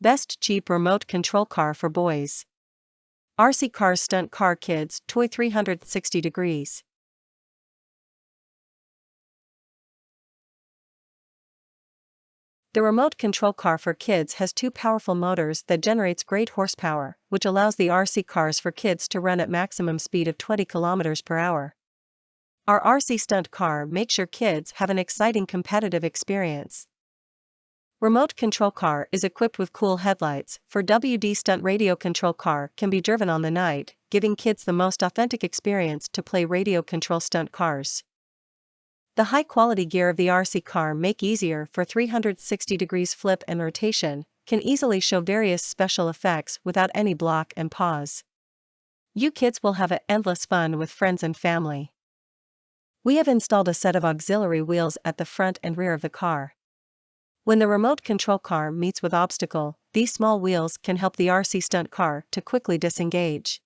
Best cheap remote control car for boys. RC Cars Stunt Car Kids Toy 360 degrees. The remote control car for kids has two powerful motors that generates great horsepower, which allows the RC cars for kids to run at maximum speed of 20 km per hour. Our RC stunt car makes your kids have an exciting competitive experience. Remote control car is equipped with cool headlights. For WD Stunt radio control car can be driven on the night, giving kids the most authentic experience to play radio control stunt cars. The high-quality gear of the RC car make easier for 360 degrees flip and rotation, can easily show various special effects without any block and pause. You kids will have endless fun with friends and family. We have installed a set of auxiliary wheels at the front and rear of the car. When the remote control car meets with obstacle, these small wheels can help the RC stunt car to quickly disengage.